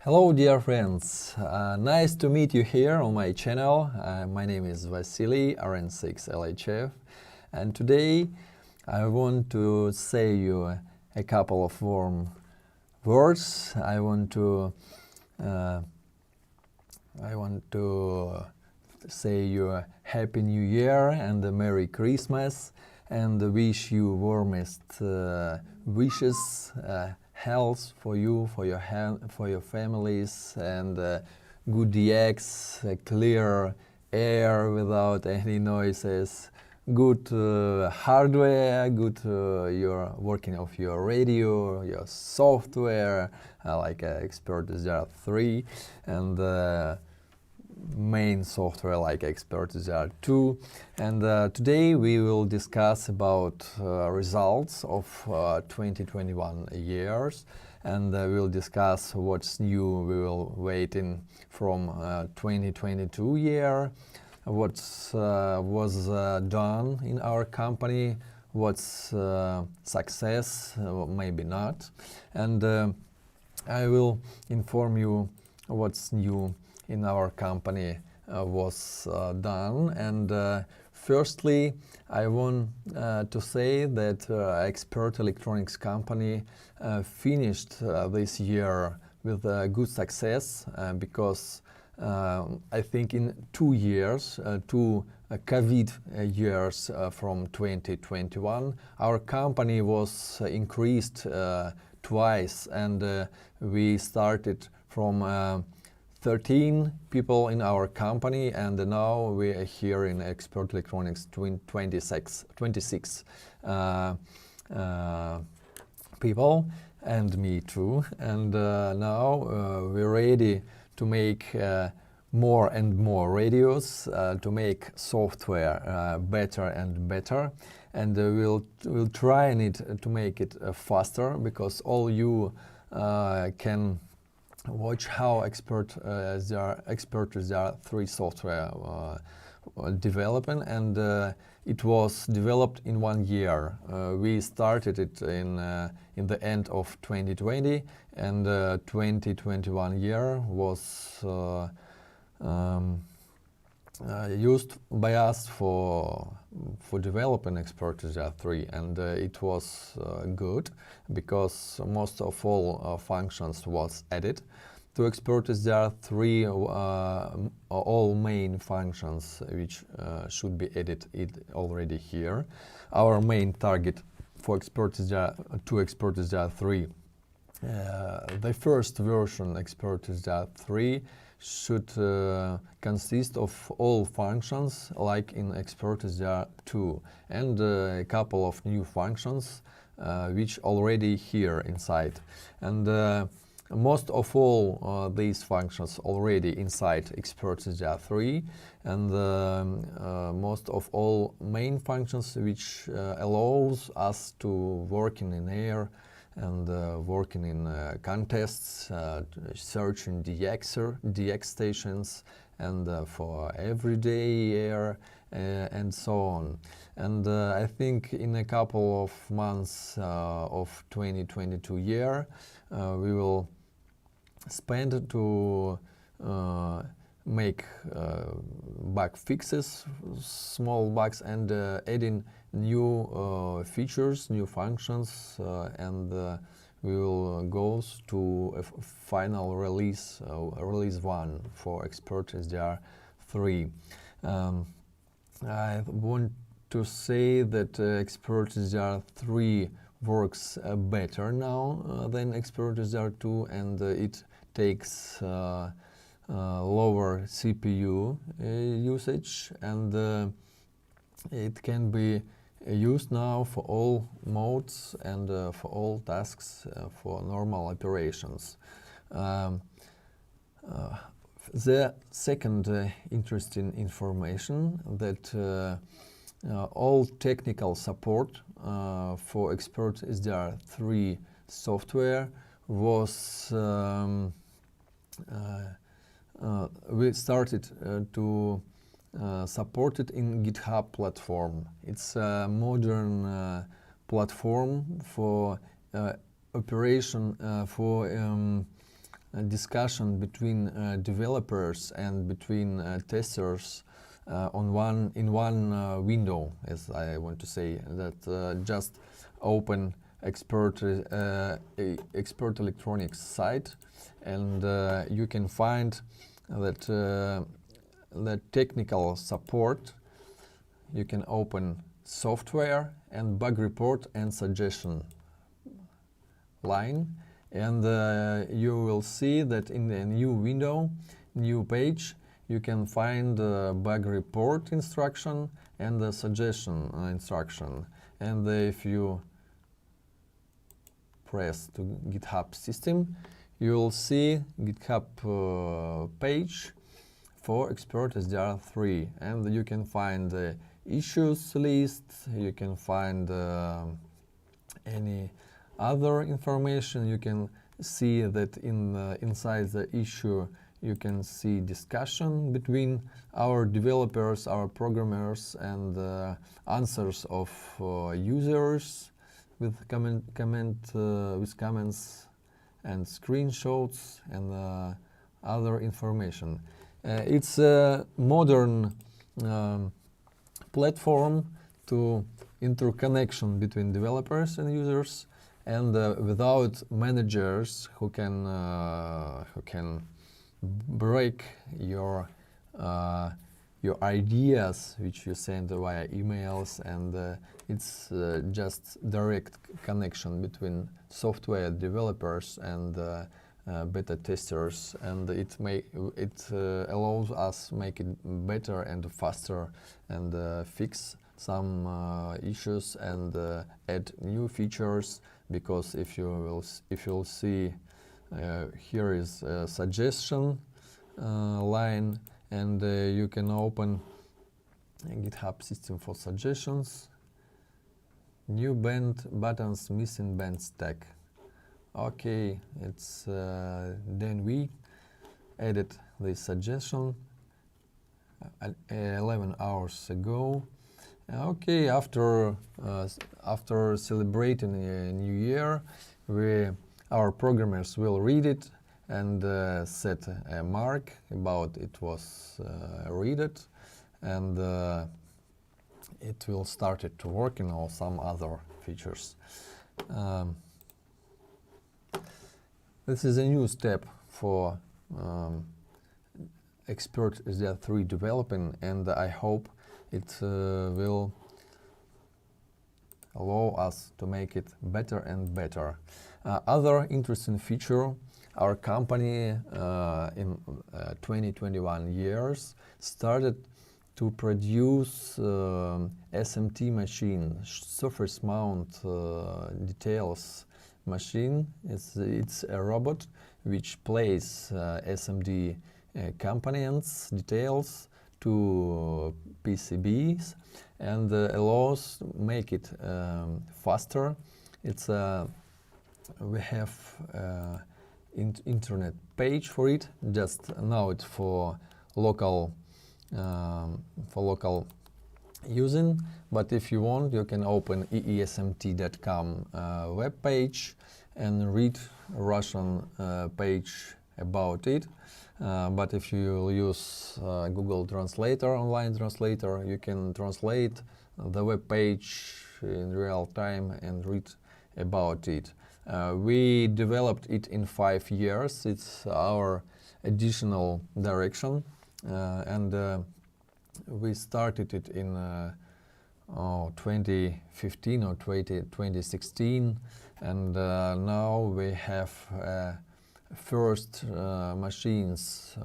Hello dear friends, nice to meet you here on my channel. My name is Vasily, RN6LHF, and today I want to say you a couple of warm words. I want to say you a Happy New Year and a Merry Christmas, and wish you warmest wishes, health for you, for your families, and good DX, clear air without any noises, good hardware, good your working of your radio, your software, like Expert ZR3, and main software like Expert ZR2. And today we will discuss about results of 2021 years, and we'll discuss what's new we will waiting from 2022 year, what was done in our company, what's success, maybe not, and I will inform you what's new in our company was done. And firstly, I want to say that Expert Electronics company finished this year with good success, because I think in 2 years, two COVID years from 2021, our company was increased twice, and we started from 13 people in our company, and now we are here in Expert Electronics 26 people, and me too. And now we're ready to make more and more radios, to make software better and better, and we'll try to make it faster, because all you can watch how Expert ZR3 software development, and it was developed in 1 year. We started it in the end of 2020, and 2021 year was used by us for developing Expert ZR3, and it was good, because most of all functions was added to Expert ZR3. All main functions which should be added already here. Our main target for Expert ZR3, the first version Expert ZR3 should consist of all functions like in Expert ZR2, and a couple of new functions which already here inside. And most of all these functions already inside Expert ZR3, and most of all main functions which allows us to working in air, and working in contests, searching DX stations, and for everyday air, and so on. And I think in a couple of months of 2022 year, we will spend to make bug fixes, small bugs, and adding new features, new functions, and we will go to a final release, release 1 for Expert ZR3. I want to say that Expert ZR3 works better now than Expert ZR2, and it takes lower CPU usage, and it can be used now for all modes and for all tasks, for normal operations. The second interesting information, that all technical support for Expert ZR3 software was we started to support it in GitHub platform. It's a modern platform for operation for discussion between developers and between testers in one window, as I want to say, that just open expert electronics site, and you can find that the technical support. You can open software and bug report and suggestion line, and you will see that in the new window, new page, you can find the bug report instruction and the suggestion instruction. And if you press to GitHub system, you will see GitHub page for Expert SDR3, and you can find the issues list, you can find any other information. You can see that inside the issue you can see discussion between our developers, our programmers, and answers of users with with comments and screenshots and other information. It's a modern platform to interconnection between developers and users, and without managers who can break your ideas which you send via emails, and it's just direct connection between software developers and beta testers, and it allows us make it better and faster, and fix some issues and add new features. Because if you'll see, here is a suggestion line, and you can open a GitHub system for suggestions. New band buttons, missing band stack. Okay, it's then we added this suggestion 11 hours ago. Okay, after celebrating a new year, our programmers will read it and set a mark about it was read it, and it will start to work in some other features. This is a new step for Expert SDR3 developing, and I hope it will allow us to make it better and better. Other interesting feature, our company in 2021 years started to produce SMT machine, surface mount details machine. It's a robot which plays SMD components, details to PCBs, and allows make it faster. It's we have internet page for it. Just now it's for local using, but if you want, you can open eesmt.com web page and read Russian page about it. But if you use Google Translator, online translator, you can translate the web page in real time and read about it. We developed it in 5 years. It's our additional direction, and we started it in 2015 or 2016, and now we have first machines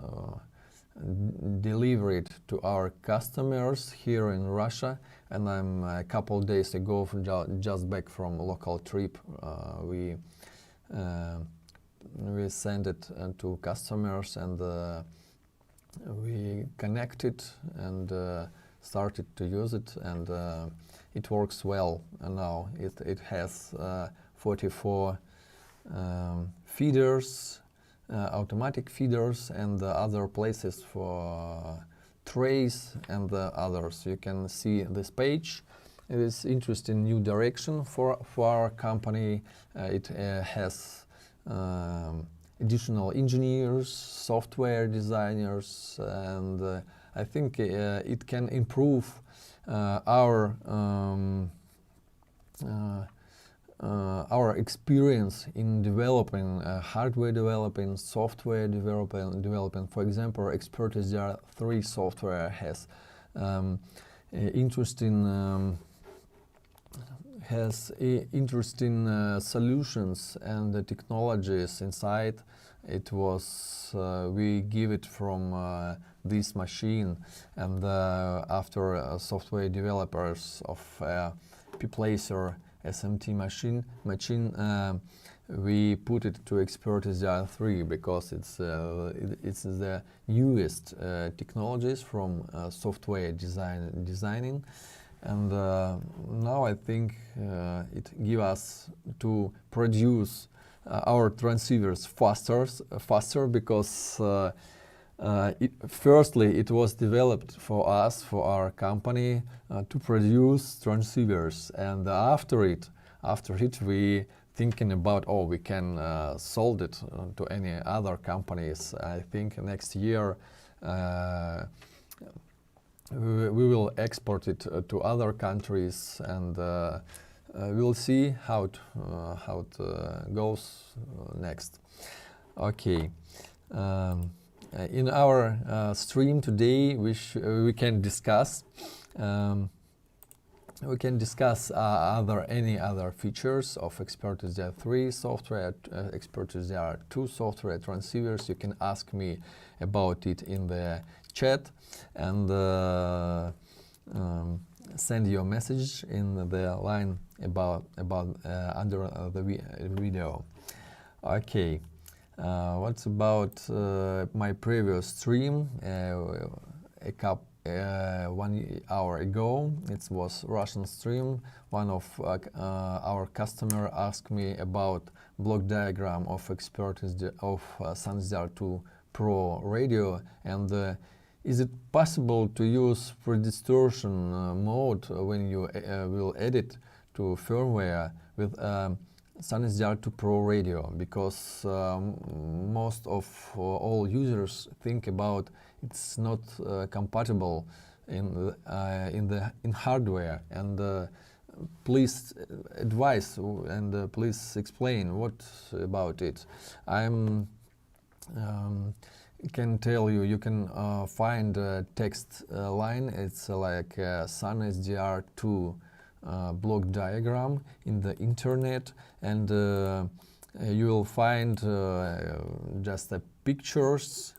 delivered to our customers here in Russia, and I'm a couple days ago just back from a local trip. We sent it to customers, and we connected and started to use it, and it works well. And now it has 44 feeders, automatic feeders, and other places for trays and others. You can see this page. It is interesting new direction for our company. It has additional engineers, software designers, and I think it can improve our experience in developing hardware developing, software developing. For example, Expertise DR3 software has interesting solutions and technologies inside. It was we give it from this machine, and after software developers of P-Placer SMT machine, we put it to Expertise DR3 because it's the newest technologies from software designing, and now I think it gives us to produce our transceivers faster because firstly it was developed for us, for our company, to produce transceivers, and after it we thinking about, we can sold it to any other companies. I think next year we will export it to other countries, and we'll see how it goes next. Okay. In our stream today, we can discuss any other features of Expertise DR3 software, Expertise DR2 software transceivers. You can ask me about it in the chat, and send your message in the line about under the video. Okay. What's about my previous stream? 1 hour ago, it was Russian stream. One of our customer asked me about block diagram of Expertise of SUNS DR2 Pro radio, and is it possible to use pre-distortion mode when you will edit to firmware with SUNS DR2 Pro radio? Because most of all users think about it's not compatible in hardware, and please advise and please explain what about it. Can tell you, you can find a text line. It's like SUNS DR2 block diagram in the internet, and you will find just the pictures,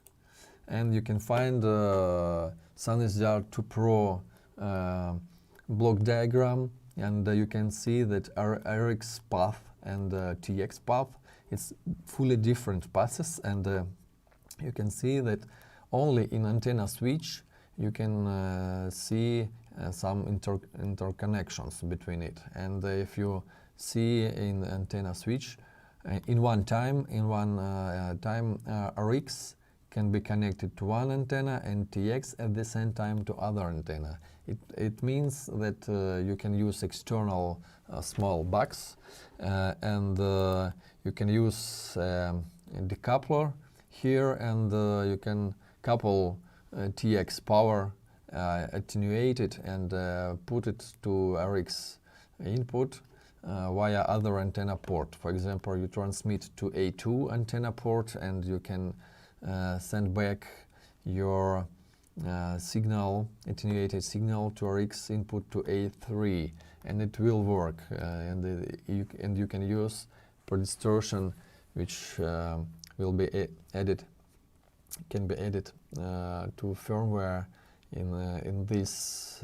and you can find SUNS DR2 Pro block diagram, and you can see that RX path and TX path, it's fully different paths, and you can see that only in antenna switch you can see some interconnections between it, and if you see in antenna switch in one time RX can be connected to one antenna and TX at the same time to other antenna. It means that you can use external small box, and you can use a decoupler here, and you can couple TX power, attenuate it, and put it to RX input via other antenna port. For example, you transmit to A2 antenna port, and you can send back your signal, attenuated signal, to RX input to A3, and it will work. And you can use pre-distortion, which will be added, can be added to firmware in this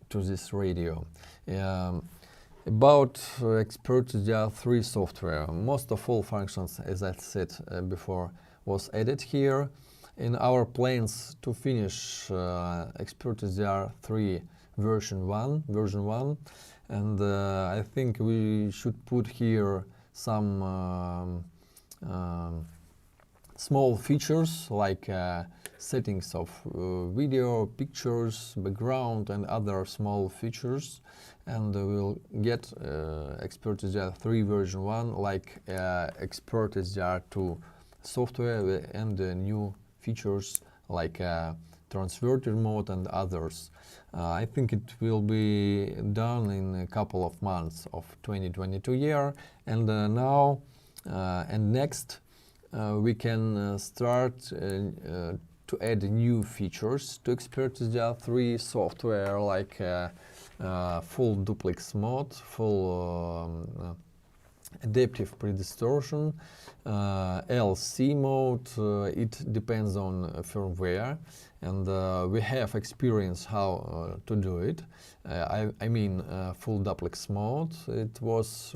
to this radio. About Expertise DR3 software, most of all functions, as I said before, was added here. In our plans to finish Expertise DR3 version 1, and I think we should put here some small features like settings of video, pictures, background, and other small features. and we'll get Expert SDR 3 version 1 like Expert SDR 2 software and new features like transverter mode and others. I think it will be done in a couple of months of 2022 year, and now and next we can start to add new features to Expert SDR 3 software like full duplex mode, full adaptive predistortion, LC mode. It depends on firmware, and we have experience how to do it. I mean full duplex mode. It was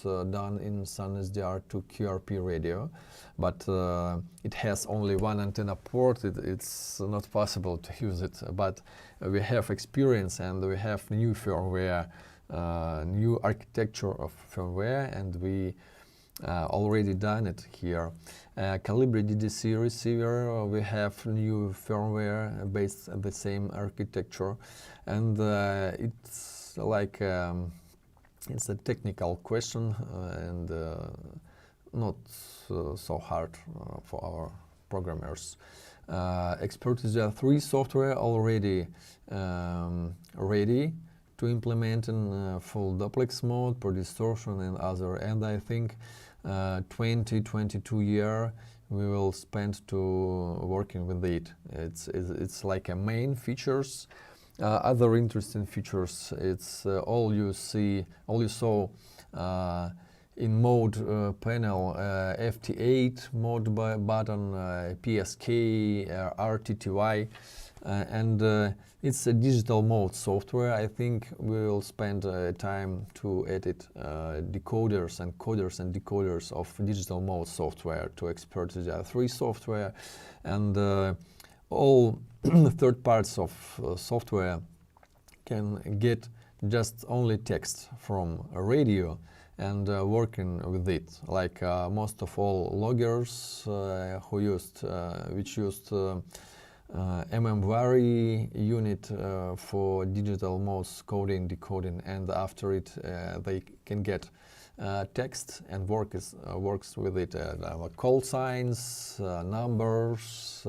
done in Sun SDR2 QRP radio, but it has only one antenna port. It's not possible to use it. But we have experience and we have new firmware. New architecture of firmware, and we already done it here. Calibri DDC receiver, we have new firmware based on the same architecture, and it's like it's a technical question and not so hard for our programmers. Expert SDR 3 software already ready to implement in full duplex mode, per distortion and other, and I think 2022 year we will spend to working with it. It's like a main features. Other interesting features, it's all you saw in mode panel, FT8 mode button, PSK, RTTY, and it's a digital mode software. I think we will spend time to edit decoders and coders and decoders of digital mode software to Expert SDR 3 software, and all third parts of software can get just only text from a radio and working with it, like most of all loggers which used mmVary unit for digital modes coding, decoding, and after it they can get text and works with it, call signs, numbers,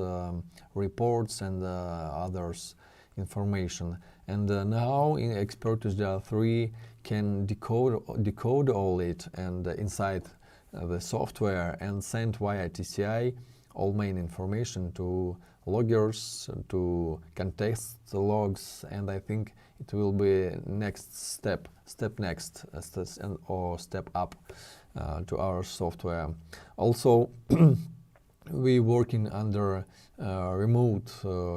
reports, and others information. And now in Expert SDR 3 can decode all it and inside the software and send via TCI all main information to loggers, to context the logs, and I think it will be next step or step up to our software. Also, we working under remote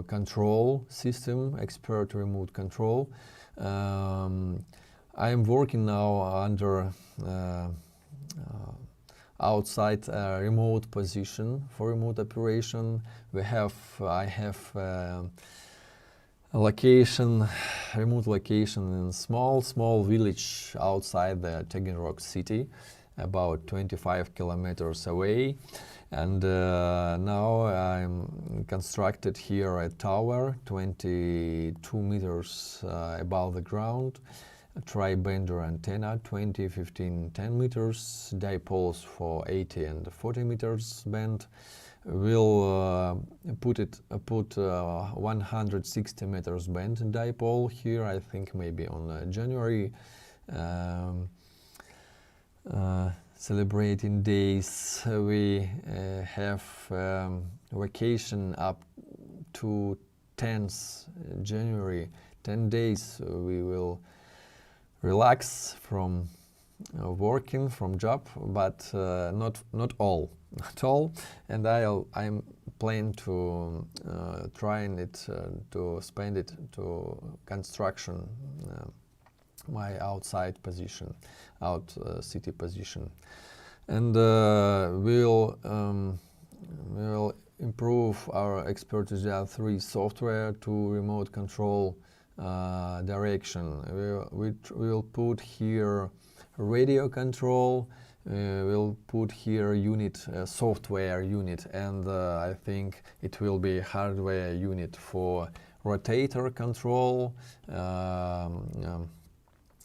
control system, Expert remote control. I am working now under outside remote position for remote operation. I have remote location in small village outside the Taganrog city, about 25 kilometers away. And now I'm constructed here a tower 22 meters above the ground, a tri-bender antenna 20, 15, 10 meters, dipoles for 80 and 40 meters band. We'll put 160 meters band dipole here, I think maybe on January. Celebrating days, we have vacation up to 10th January, 10 days we will relax from working, from job, but not all, and I'm planning to trying it to spend it to construction, my outside position, city position, and we'll improve our Expert SDR 3 software to remote control direction. We'll put here radio control. We'll put here unit, software unit, and I think it will be hardware unit for rotator control,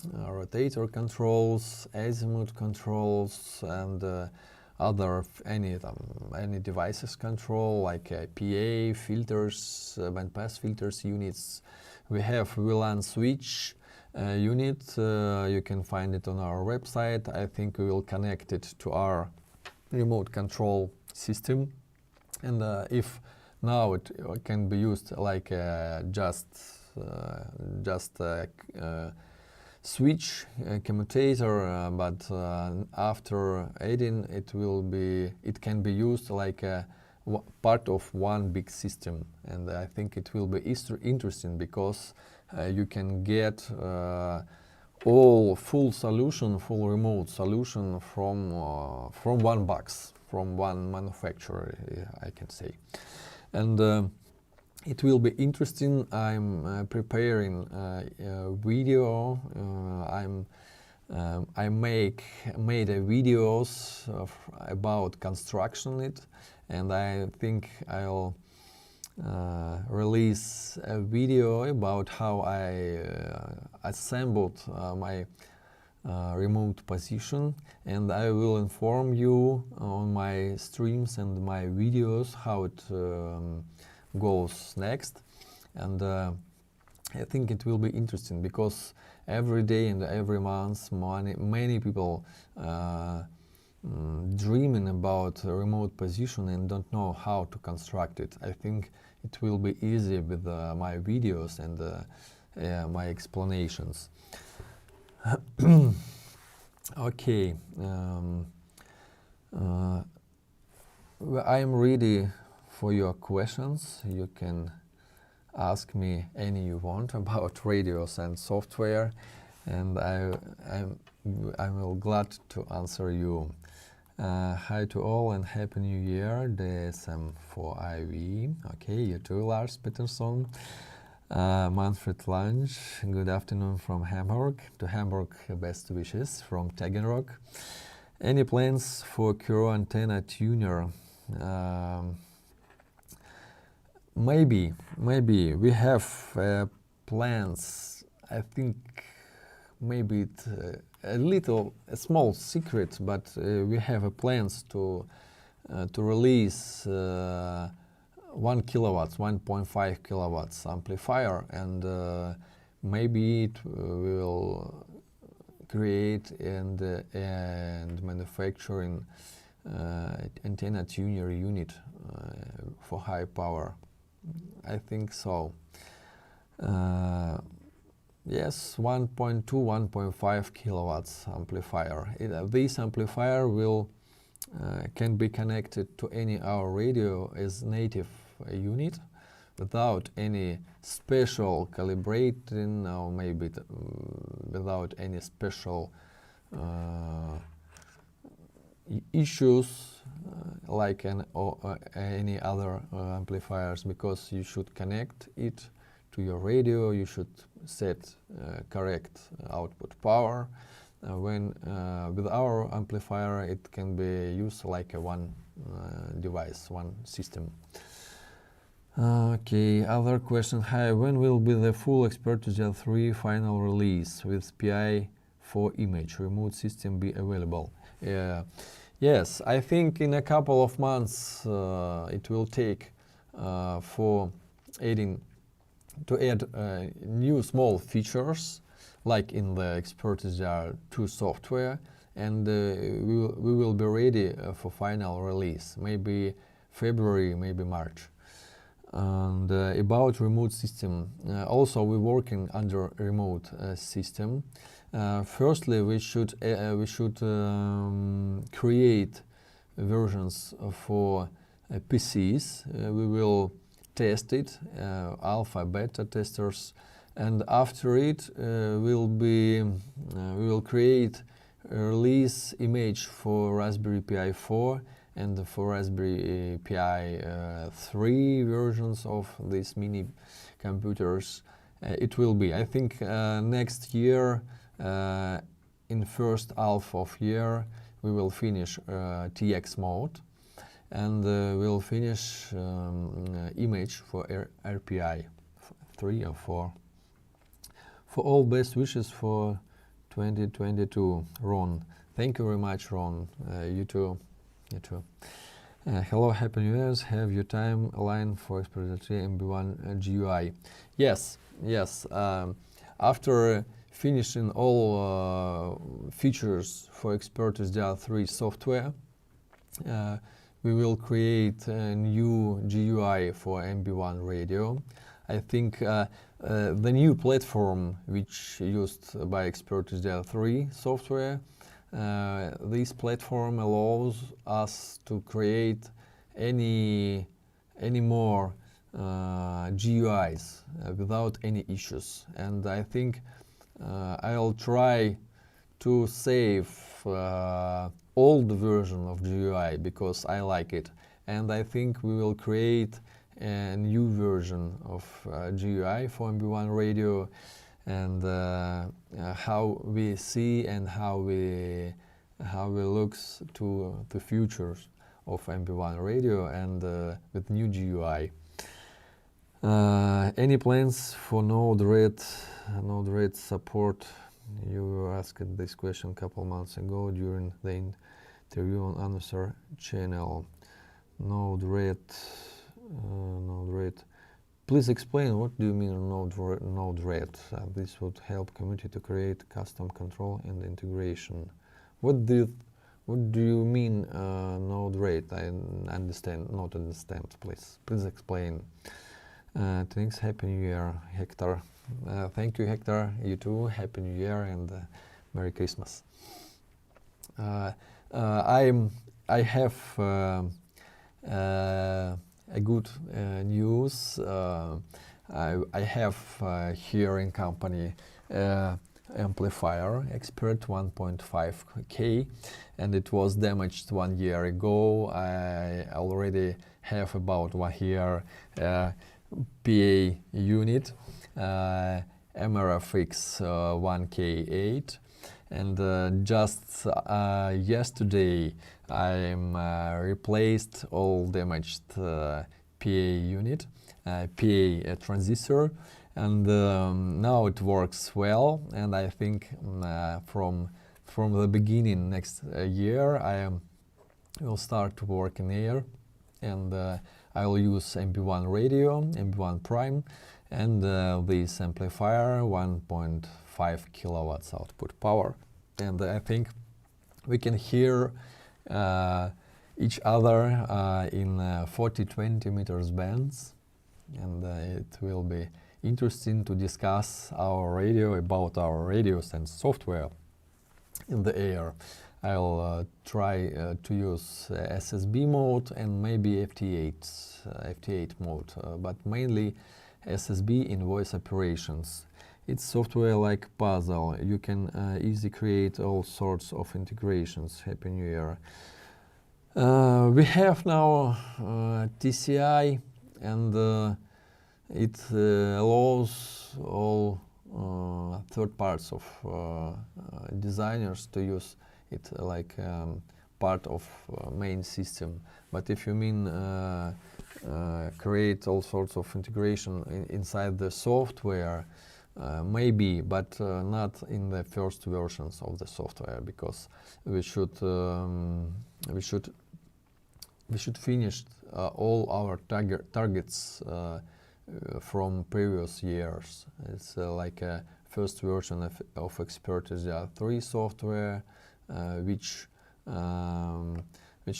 rotator controls, azimuth controls, and any devices control like PA filters, bandpass filters units. We have VLAN switch unit. You can find it on our website. I think we will connect it to our remote control system, and if now it can be used like just switch commutator, but after adding it can be used like a part of one big system, and I think it will be interesting because you can get all full remote solution from one box, from one manufacturer, I can say. And it will be interesting. I'm preparing a video. I made a videos about construction it, and I think I'll release a video about how I assembled my remote position, and I will inform you on my streams and my videos how it goes next. And I think it will be interesting because every day and every month many people dreaming about a remote position and don't know how to construct it. I think it will be easy with my videos and my explanations. Okay, I am ready for your questions. You can ask me any you want about radios and software, and I'm glad to answer you. Hi to all and Happy New Year, DSM4IV. Okay, you too, Lars Peterson. Manfred Lange, good afternoon from Hamburg. To Hamburg, best wishes from Taganrog. Any plans for Kuro antenna tuner? Maybe we have plans. I think maybe it's a small secret, but we have plans to release 1 kilowatts, 1.5 kilowatts amplifier, and maybe it will create and manufacturing antenna tuner unit for high power. I think so. Yes, 1.2, 1.5 kilowatts amplifier. This amplifier can be connected to any our radio as native unit without any special calibrating, or maybe without any special issues like any other amplifiers, because you should connect it to your radio. You should set correct output power. When with our amplifier, it can be used like a one device, one system. Okay, other question. Hi, when will be the full Expertise 3 final release with PI4 image remote system be available? Yes, I think in a couple of months it will take for add new small features like in the Expertise 2 software, and we will be ready for final release, maybe February, maybe March. And about remote system, also we're working under remote system. Firstly, we should create versions for PCs. We will test it, alpha, beta testers, and after it we will create a release image for Raspberry Pi 4 and for Raspberry Pi 3 versions of these mini computers. It will be, I think, next year, in first half of year, we will finish TX mode, and we'll finish image for RPI 3 or 4. For all best wishes for 2022. Ron. Thank you very much, Ron. You too. You too. Hello, Happy New Year's. Have your timeline for Expertise MB1 GUI? Yes, yes. After finishing all features for Expertise DR3 software, we will create a new GUI for MB1 radio. I think the new platform which used by Expertise DR3 software, this platform allows us to create any more GUIs without any issues, and I think I'll try to save old version of GUI because I like it, and I think we will create a new version of GUI for MB1 radio, and how we see and how we looks to the futures of MB1 radio and with new GUI. Any plans for Node-RED support? You asked this question a couple months ago during the interview on Answer channel. Node-RED. Please explain what do you mean Node-RED? This would help community to create custom control and integration. What do you mean Node-RED? I not understand. Please explain. Thanks. Happy New Year, Hector. Thank you, Hector. You too. Happy New Year and Merry Christmas. I have a good news. I have here in company amplifier Expert 1.5K, and it was damaged 1 year ago. I already have about 1 year PA unit, MRFX 1K8, and just yesterday I replaced all damaged PA unit, PA transistor, and now it works well. And I think from the beginning next year I will start to work in air, and I will use MB1 radio, MB1 Prime, and this amplifier 1.5 kilowatts output power. And I think we can hear each other in 40-20 meters bands, and it will be interesting to discuss our radio, about our radios and software in the air. I'll try to use SSB mode and maybe FT8 mode, but mainly SSB in voice operations. It's software like puzzle. You can easily create all sorts of integrations. Happy New Year. We have now TCI, and it allows all third parts of designers to use it like part of main system. But if you mean create all sorts of integration inside the software, maybe, but not in the first versions of the software, because we should finish all our targets from previous years. It's like a first version of Expertise DR3 software, which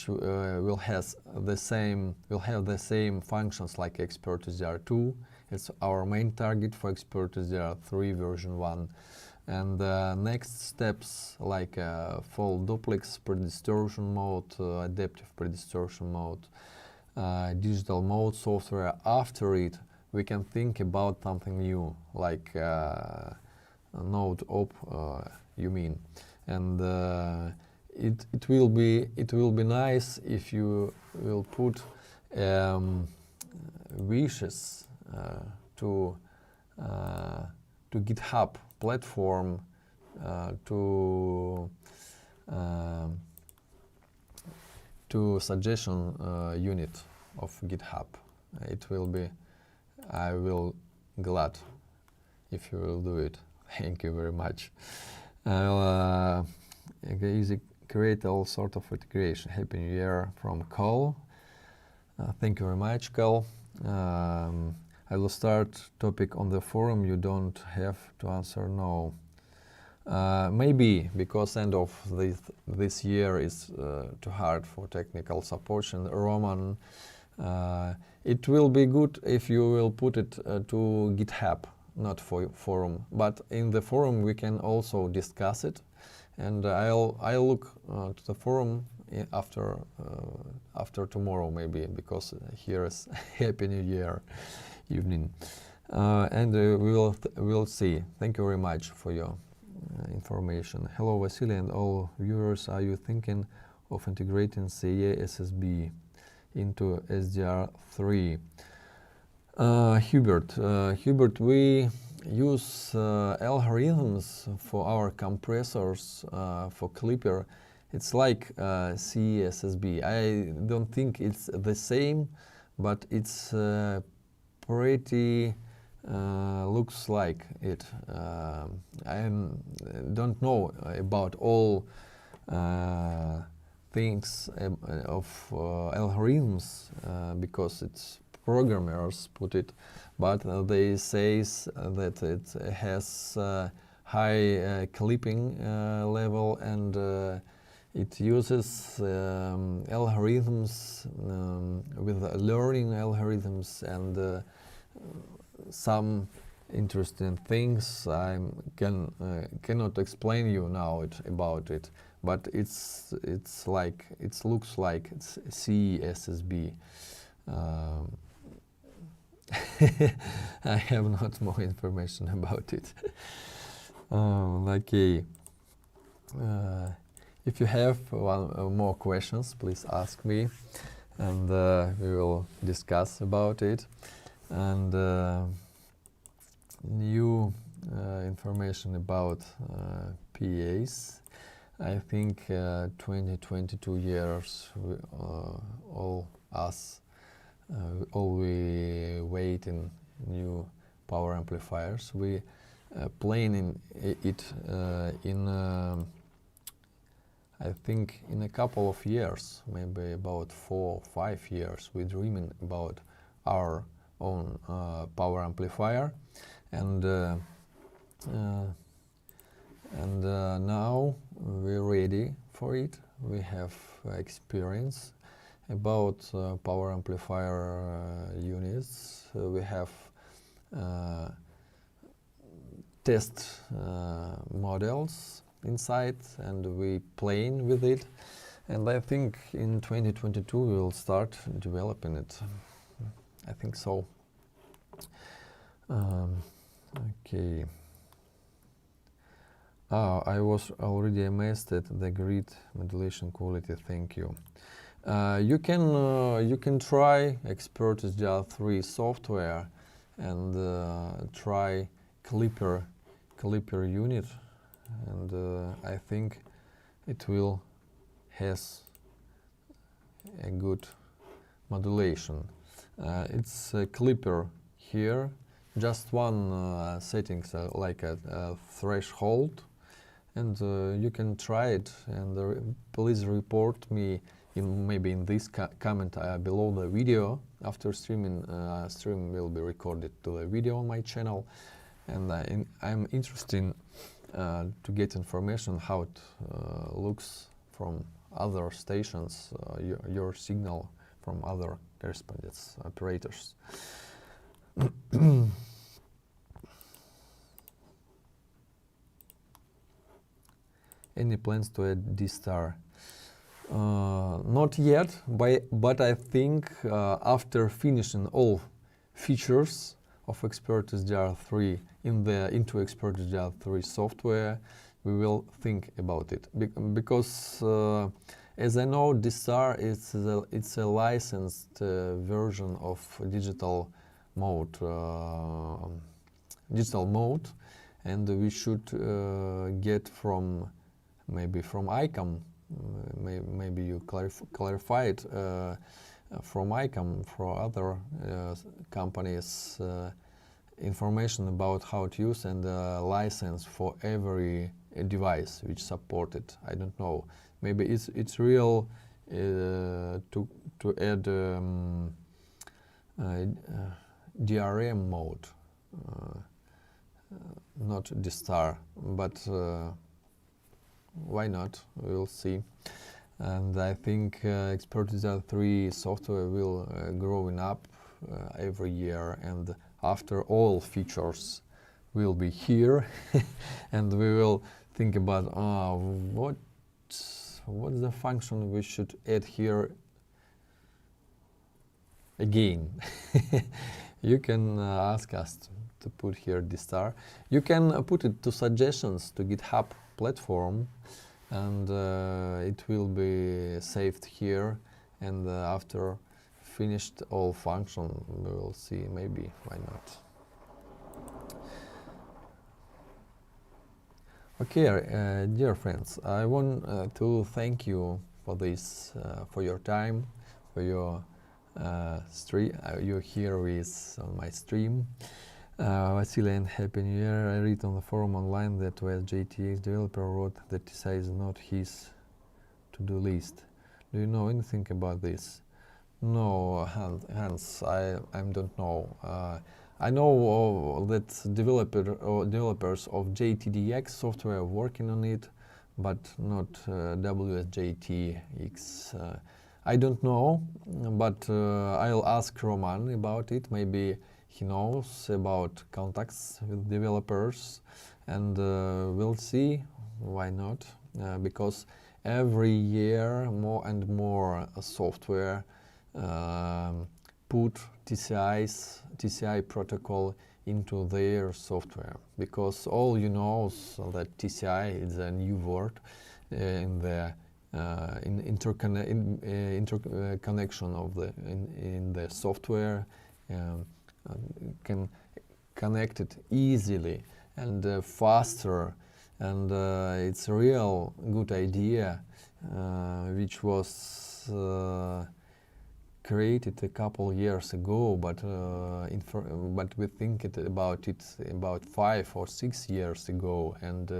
will have the same functions like Expertise DR2. It's our main target for Expertise DR3 version 1. And next steps like full duplex predistortion mode, adaptive predistortion mode, digital mode software. After it, we can think about something new, like node op, you mean. And it will be nice if you will put wishes to GitHub platform, to suggestion unit of GitHub. It will be, I will glad if you will do it. Thank you very much. Easy create all sort of integration. Happy New Year from Cole. Thank you very much, Cole. I will start topic on the forum. You don't have to answer no. Maybe because end of this year is too hard for technical support. And Roman, it will be good if you will put it to GitHub, not for forum. But in the forum we can also discuss it, and I'll look to the forum after tomorrow maybe, because here is Happy New Year evening, and we'll see. Thank you very much for your information. Hello Vasily and all viewers. Are you thinking of integrating CA SSB into SDR3? Hubert, we use algorithms for our compressors for Clipper. It's like CSSB. I don't think it's the same, but it's pretty looks like it. I don't know about all things of algorithms because it's programmers put it, but they say that it has high clipping level, and it uses algorithms with learning algorithms and some interesting things. I cannot explain you now about it, but it's like it looks like it's CSSB. I have not more information about it. Okay. If you have more questions, please ask me, and we will discuss about it. And new information about PAs. I think 2022 years, all us, all we wait in new power amplifiers. We planning it in I think in a couple of years, maybe about 4 or 5 years. We dreaming about our own power amplifier, and now we're ready for it. We have experience about power amplifier units. We have test models inside, and we playing with it. And I think in 2022 we will start developing it. I think so. Okay. I was already amazed at the grid modulation quality. Thank you. You can try Expert SDR3 software and try Clipper unit, and I think it will has a good modulation. It's a Clipper here, just one settings like a threshold, and you can try it, and please report me maybe in this comment below the video. After streaming, stream will be recorded to the video on my channel, and I'm interested to get information how it looks from other stations, your signal from other correspondence operators. Any plans to add D-star? Not yet, but I think after finishing all features of Expert SDR3 into Expert SDR3 software, we will think about it. Because as I know, D-star it's a licensed version of digital mode, and we should get maybe from ICOM. Maybe you clarify it from ICOM for other companies information about how to use and license for every device which support it. I don't know. Maybe it's real to add DRM mode, not the star, but why not? We'll see. And I think Expertise 3 software will growing up every year, and after all features will be here, and we will think about what's the function we should add here again. You can ask us to put here the star. You can put it to suggestions to GitHub platform, and it will be saved here, and after finished all function we will see, maybe, why not. Okay, dear friends, I want to thank you for this, for your time, for your stream. You're here with on my stream. Vasily, and Happy New Year. I read on the forum online that when JTX developer wrote that TCI is not his to-do list. Do you know anything about this? No, Hans, I don't know. I know that developers of JTDX software are working on it, but not WSJTX. I don't know, but I'll ask Roman about it. Maybe he knows about contacts with developers, and we'll see. Why not? Because every year more and more software put TCI protocol into their software, because all you know that TCI is a new word in the interconnection of the in the software. Can connect it easily and faster, and it's a real good idea which was created a couple years ago, but we think about it about 5 or 6 years ago, and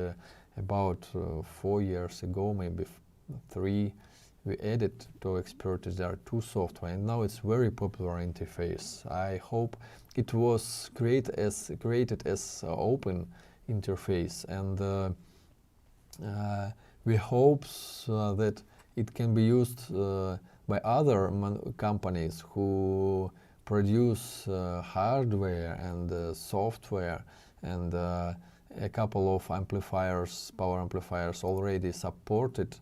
about 4 years ago, maybe 3, we added to Expertise. There are 2 software, and now it's very popular interface. I hope it was created as open interface, and we hope that it can be used by other companies who produce hardware and software, and a couple of amplifiers, power amplifiers already supported.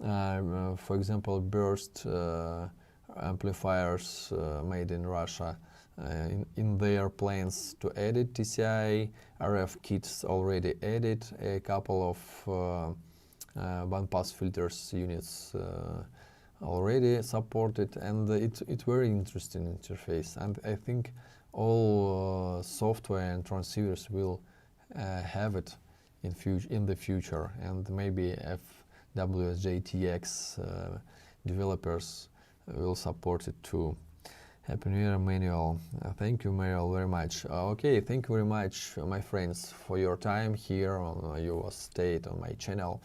For example, burst amplifiers made in Russia, in their plans to edit TCI. RF kits already added a couple of bandpass filters units already supported, and it's very interesting interface, and I think all software and transceivers will have it in the future, and maybe if WSJTX developers will support it too. Happy New Year, Manuel. Thank you, Manuel, very much. Okay, thank you very much, my friends, for your time here on your state on my channel.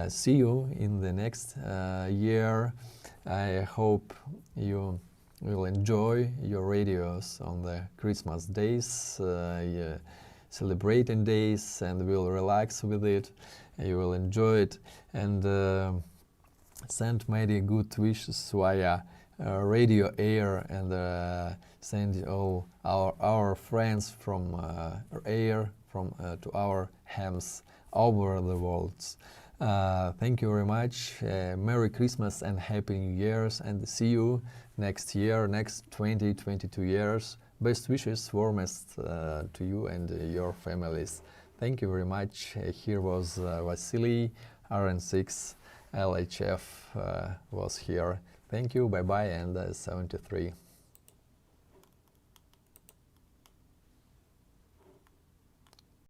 See you in the next year. I hope you will enjoy your radios on the Christmas days, celebrating days, and will relax with it. You will enjoy it, and send many good wishes via radio air, and send all our friends from air to our hams over the world. Thank you very much. Merry Christmas and Happy New Year's, and see you next year, next 2022 years. Best wishes, warmest to you and your families. Thank you very much. Here was Vasily, RN6 LHF was here. Thank you, bye bye, and 73.